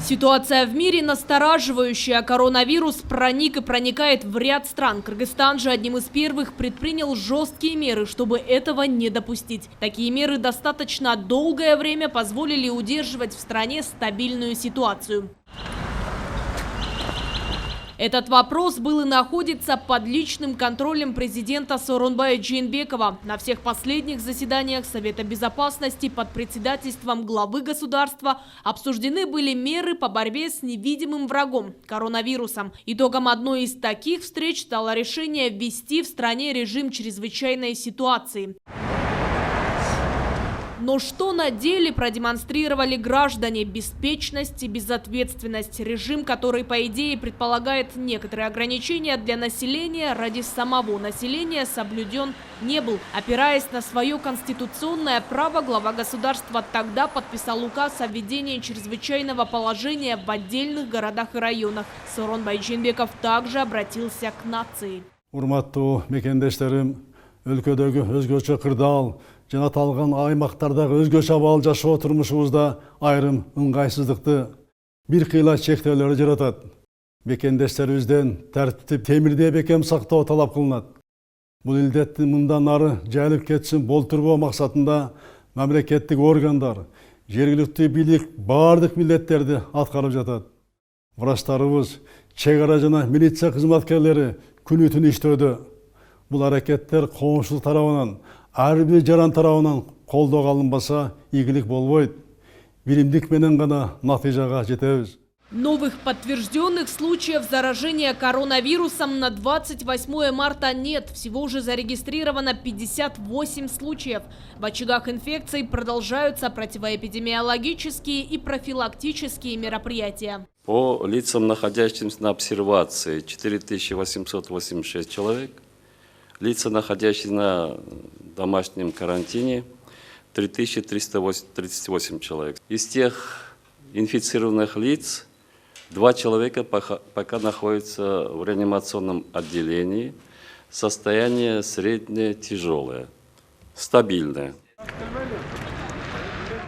Ситуация в мире настораживающая. Коронавирус проник и проникает в ряд стран. Кыргызстан же одним из первых предпринял жесткие меры, чтобы этого не допустить. Такие меры достаточно долгое время позволили удерживать в стране стабильную ситуацию. Этот вопрос был и находится под личным контролем президента Сооронбая Джейнбекова. На всех последних заседаниях Совета Безопасности под председательством главы государства обсуждены были меры по борьбе с невидимым врагом – коронавирусом. Итогом одной из таких встреч стало решение ввести в стране режим чрезвычайной ситуации. Но что на деле продемонстрировали граждане? Беспечность и безответственность. Режим, который, по идее, предполагает некоторые ограничения для населения, ради самого населения соблюден не был. Опираясь на свое конституционное право, глава государства тогда подписал указ о введении чрезвычайного положения в отдельных городах и районах. Сооронбай Джейнбеков также обратился к нации. Урматтуу мекендештерим, өлкөдөгү өзгөчө кырдаал жана аталган аймактардагы өзгөчө абал жашоо турмушубузда айрым ыңгайсыздыкты, бир кыйла чектөөлөрдү жаратат. Мекендештерибизден тартип темирдей бекем сактоо талап кылынат. Бул илдетти мындан ары жайылып кетишин болтурбоо максатында мамлекеттик органдар, жергиликтүү бийлик бардык милдеттерди аткарып жатат. Врачтарыбыз, чек ара жана милиция кызматкерлери күнү түнү иштөөдө. Бул аракеттер коомчулук тарабынан, ар бир жаран тарабынан колдоого алынбаса, ийгилик болбойт. Биримдик менен гана натыйжага жетебиз. Новых подтвержденных случаев заражения коронавирусом на 28 марта нет. Всего же зарегистрировано 58 случаев. В очагах инфекций продолжаются противоэпидемиологические и профилактические мероприятия. По лицам, находящимся на обсервации, 4886 человек. Лица, находящиеся на домашнем карантине, 3338 человек. Из тех инфицированных лиц 2 человека пока находятся в реанимационном отделении. Состояние средне-тяжелое, стабильное.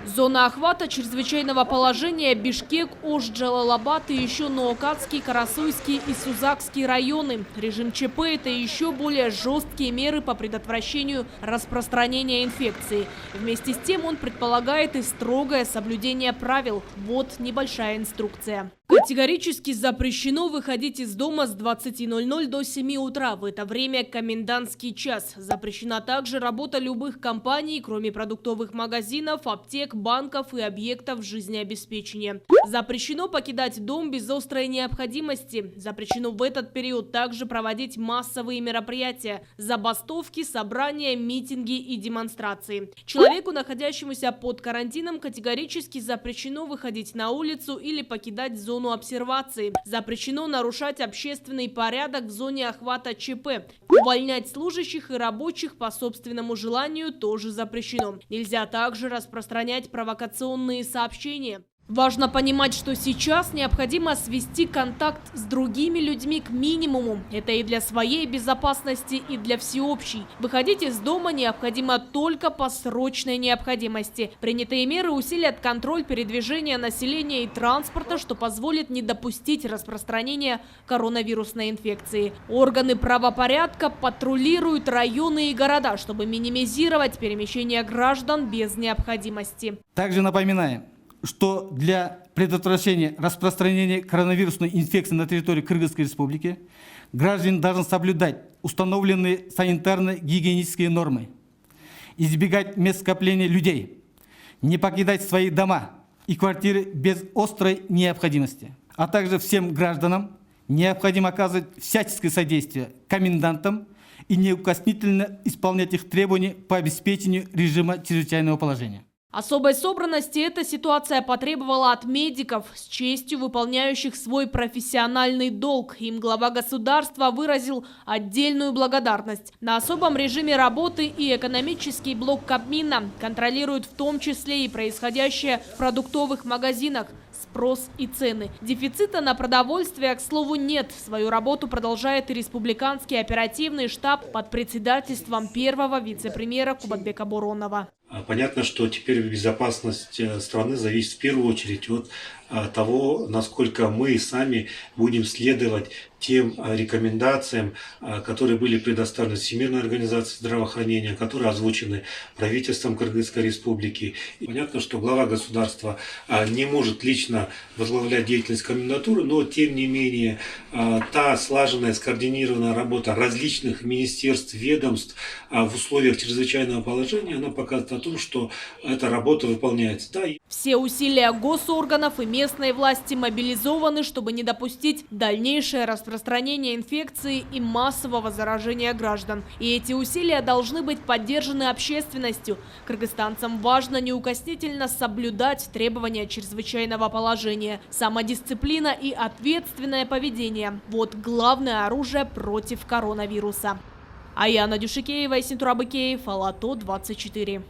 Зона охвата чрезвычайного положения – Бишкек, Ош, Джалалабад и еще Ноокатский, Карасуйский и Сузакский районы. Режим ЧП – это еще более жесткие меры по предотвращению распространения инфекции. Вместе с тем он предполагает и строгое соблюдение правил. Вот небольшая инструкция. Категорически запрещено выходить из дома с 20:00 до 7 утра. В это время комендантский час. Запрещена также работа любых компаний, кроме продуктовых магазинов, аптек, банков и объектов жизнеобеспечения. Запрещено покидать дом без острой необходимости. Запрещено в этот период также проводить массовые мероприятия, забастовки, собрания, митинги и демонстрации. Человеку, находящемуся под карантином, категорически запрещено выходить на улицу или покидать зону обсервации. Запрещено нарушать общественный порядок в зоне охвата ЧП. Увольнять служащих и рабочих по собственному желанию тоже запрещено. Нельзя также распространять провокационные сообщения. Важно понимать, что сейчас необходимо свести контакт с другими людьми к минимуму. Это и для своей безопасности, и для всеобщей. Выходить из дома необходимо только по срочной необходимости. Принятые меры усилят контроль передвижения населения и транспорта, что позволит не допустить распространения коронавирусной инфекции. Органы правопорядка патрулируют районы и города, чтобы минимизировать перемещение граждан без необходимости. Также напоминаем, что для предотвращения распространения коронавирусной инфекции на территории Кыргызской Республики граждане должны соблюдать установленные санитарно-гигиенические нормы, избегать мест скопления людей, не покидать свои дома и квартиры без острой необходимости. А также всем гражданам необходимо оказывать всяческое содействие комендантам и неукоснительно исполнять их требования по обеспечению режима чрезвычайного положения. Особой собранности эта ситуация потребовала от медиков, с честью выполняющих свой профессиональный долг. Им глава государства выразил отдельную благодарность. На особом режиме работы и экономический блок Кабмина контролируют в том числе и происходящее в продуктовых магазинах. Спрос и цены. Дефицита на продовольствие, к слову, нет. Свою работу продолжает и республиканский оперативный штаб под председательством первого вице-премьера Кубатбека Боронова. Понятно, что теперь безопасность страны зависит в первую очередь от того, насколько мы сами будем следовать тем рекомендациям, которые были предоставлены Всемирной организацией здравоохранения, которые озвучены правительством Кыргызской республики. И понятно, что глава государства не может лично возглавлять деятельность комендатуры, но тем не менее та слаженная, скоординированная работа различных министерств, ведомств в условиях чрезвычайного положения, она показывает о том, что эта работа выполняется. Да. Все усилия госорганов и местной власти мобилизованы, чтобы не допустить дальнейшее распространение инфекции и массового заражения граждан. И эти усилия должны быть поддержаны общественностью. Кыргызстанцам важно неукоснительно соблюдать требования чрезвычайного положения. Самодисциплина и ответственное поведение – вот главное оружие против коронавируса. Аяна Дюшикеева и Синтур Абыкеев, Ала-То 24.